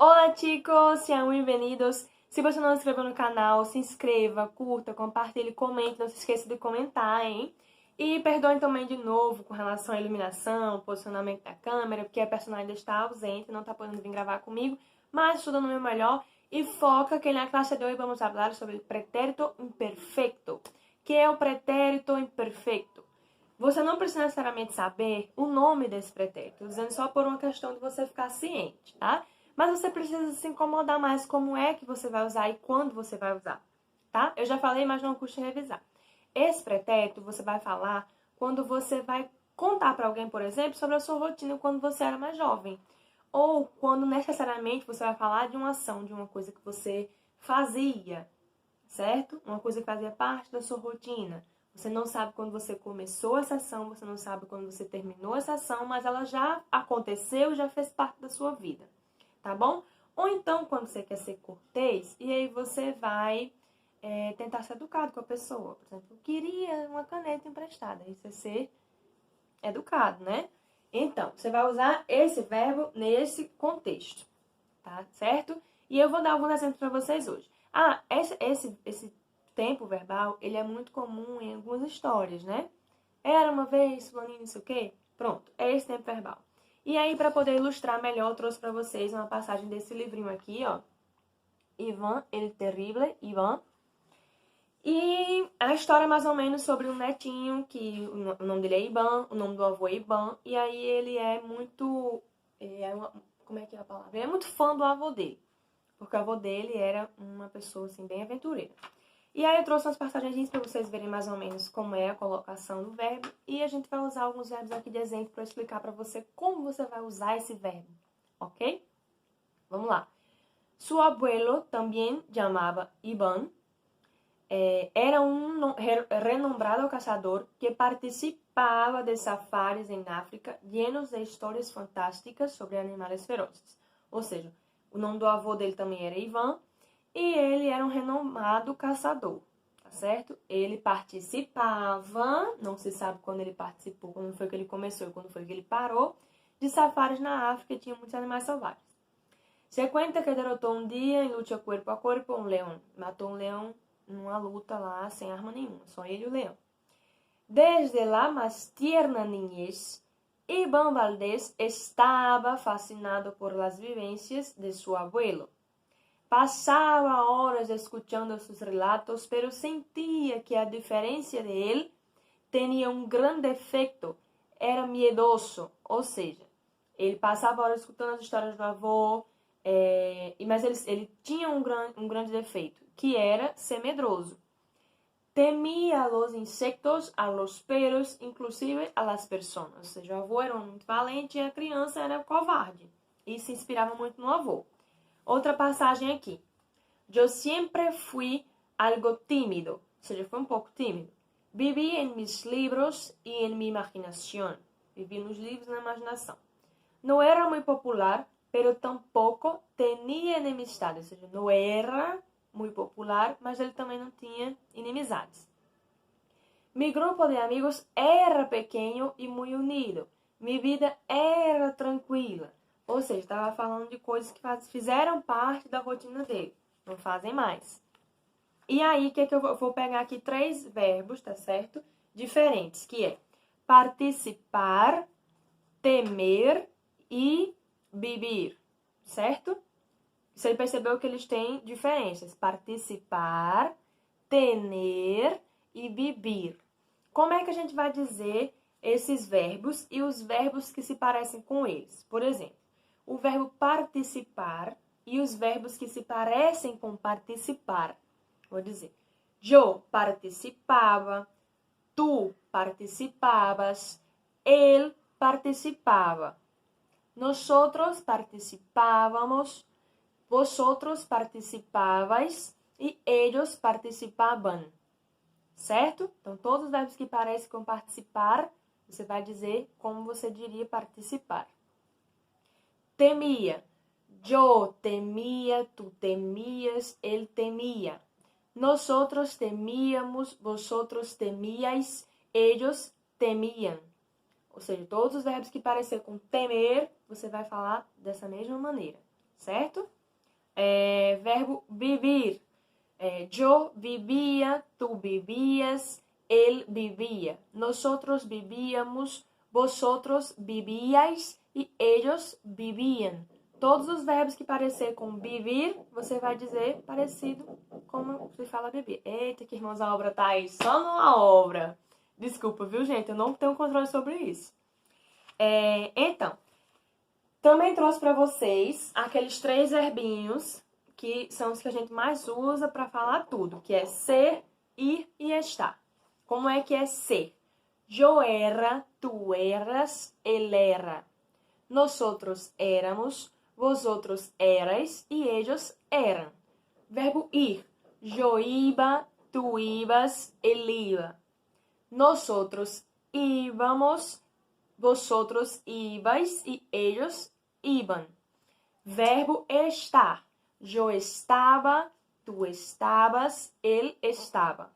Olá, chicos! Sejam bem-vindos. Se você não se inscreveu no canal, se inscreva, curta, compartilhe, comente. Não se esqueça de comentar, hein? E perdoem também de novo com relação à iluminação, posicionamento da câmera, porque a personagem ainda está ausente, não está podendo vir gravar comigo, mas estou dando o meu melhor. E foca que na classe de hoje vamos falar sobre o pretérito imperfeito. Que é o pretérito imperfeito? Você não precisa necessariamente saber o nome desse pretérito, dizendo só por uma questão de você ficar ciente, tá? Mas você precisa se incomodar mais como é que você vai usar e quando você vai usar, tá? Eu já falei, mas não custa revisar. Esse pretérito você vai falar quando você vai contar para alguém, por exemplo, sobre a sua rotina quando você era mais jovem. Ou quando necessariamente você vai falar de uma ação, de uma coisa que você fazia, certo? Uma coisa que fazia parte da sua rotina. Você não sabe quando você começou essa ação, você não sabe quando você terminou essa ação, mas ela já aconteceu, já fez parte da sua vida, tá bom? Ou então, quando você quer ser cortês, e aí você vai tentar ser educado com a pessoa. Por exemplo, eu queria uma caneta emprestada. Isso é ser educado, né? Então, você vai usar esse verbo nesse contexto, tá certo? E eu vou dar alguns exemplos para vocês hoje. Esse tempo verbal, ele é muito comum em algumas histórias, né? Era uma vez, fulaninho, não sei o quê. Pronto, é esse tempo verbal. E aí, para poder ilustrar melhor, eu trouxe para vocês uma passagem desse livrinho aqui, ó. Ivan, el Terrible, Ivan. E a história é mais ou menos sobre um netinho, que o nome dele é Ivan, o nome do avô é Ivan, e aí ele é muito... como é que é a palavra? Ele é muito fã do avô dele, porque o avô dele era uma pessoa, assim, bem aventureira. E aí eu trouxe umas passagens para vocês verem mais ou menos como é a colocação do verbo, e a gente vai usar alguns verbos aqui de exemplo para explicar para você como você vai usar esse verbo, ok? Vamos lá. Su abuelo também chamava Ivan. Era um renombrado caçador que participava de safaris em África llenos de histórias fantásticas sobre animais ferozes. Ou seja, o nome do avô dele também era Ivan e ele era um renomado caçador, tá certo? Ele participava, não se sabe quando ele participou, quando foi que ele começou e quando foi que ele parou, de safaris na África e tinha muitos animais selvagens. Se cuenta que derrotou um dia em luta corpo a corpo um leão. Matou um leão numa luta lá sem arma nenhuma, só ele e o leão. Desde la más tierna niñez, Iván Valdés estaba fascinado por las vivencias de su abuelo. Pasaba horas escuchando sus relatos, pero sentía que a diferencia de él, tenía un gran defecto, era miedoso, ou seja, ele passava horas escutando as histórias do avô, mas ele tinha um grande defeito, que era ser medroso. Temia los insectos, a los perros, inclusive a las personas. Ou seja, o avô era muito valente e a criança era covarde. E se inspirava muito no avô. Outra passagem aqui. Eu sempre fui algo tímido. Ou seja, fui um pouco tímido. Vivi em mis livros e em minha imaginação. Vivi nos livros e na imaginação. Não era muito popular, pero tampoco tenía enemistades. Ou seja, não era muito popular, mas ele também não tinha inimizades. Mi grupo de amigos era pequeno e muito unido. Minha vida era tranquila. Ou seja, estava falando de coisas que fizeram parte da rotina dele. Não fazem mais. E aí, o que eu vou pegar aqui 3 verbos, tá certo? Diferentes, que é participar, temer e vivir, certo? Você percebeu que eles têm diferenças. Participar, tener e vivir. Como é que a gente vai dizer esses verbos e os verbos que se parecem com eles? Por exemplo, o verbo participar e os verbos que se parecem com participar. Vou dizer, eu participava, tu participavas, ele participava. Nosotros participábamos, vosotros participáveis e ellos participaban. Certo? Então, todos os verbos que parecem com participar, você vai dizer como você diria participar. Temia. Eu temia, tu temias, ele temia. Nosotros temíamos, vosotros temíais, ellos temían. Ou seja, todos os verbos que parecer com temer, você vai falar dessa mesma maneira, certo? Verbo vivir. Yo vivía, tú vivías, él vivía. Nosotros vivíamos, vosotros vivíais e ellos vivían. Todos os verbos que parecer com vivir, você vai dizer parecido como se fala viver. Eita, que irmãos, a obra tá aí só numa obra. Desculpa, viu, gente? Eu não tenho controle sobre isso. Então, também trouxe para vocês aqueles 3 verbinhos que são os que a gente mais usa para falar tudo, que é ser, ir e estar. Como é que é ser? Yo era, tú eras, él era. Nosotros éramos, vosotros erais e ellos eran. Verbo ir. Yo iba, tú ibas, él iba. Nosotros íbamos, vosotros ibais e ellos iban. Verbo estar. Yo estaba, tú estabas, él estaba.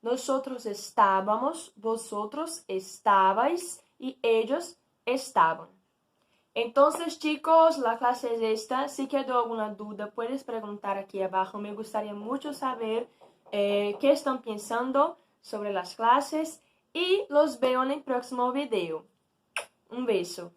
Nosotros estábamos, vosotros estabais y ellos estaban. Entonces, chicos, la clase es esta. Si quedó alguna duda, puedes preguntar aquí abajo. Me gustaría mucho saber qué están pensando sobre las clases y los veo en el próximo video. Un beso.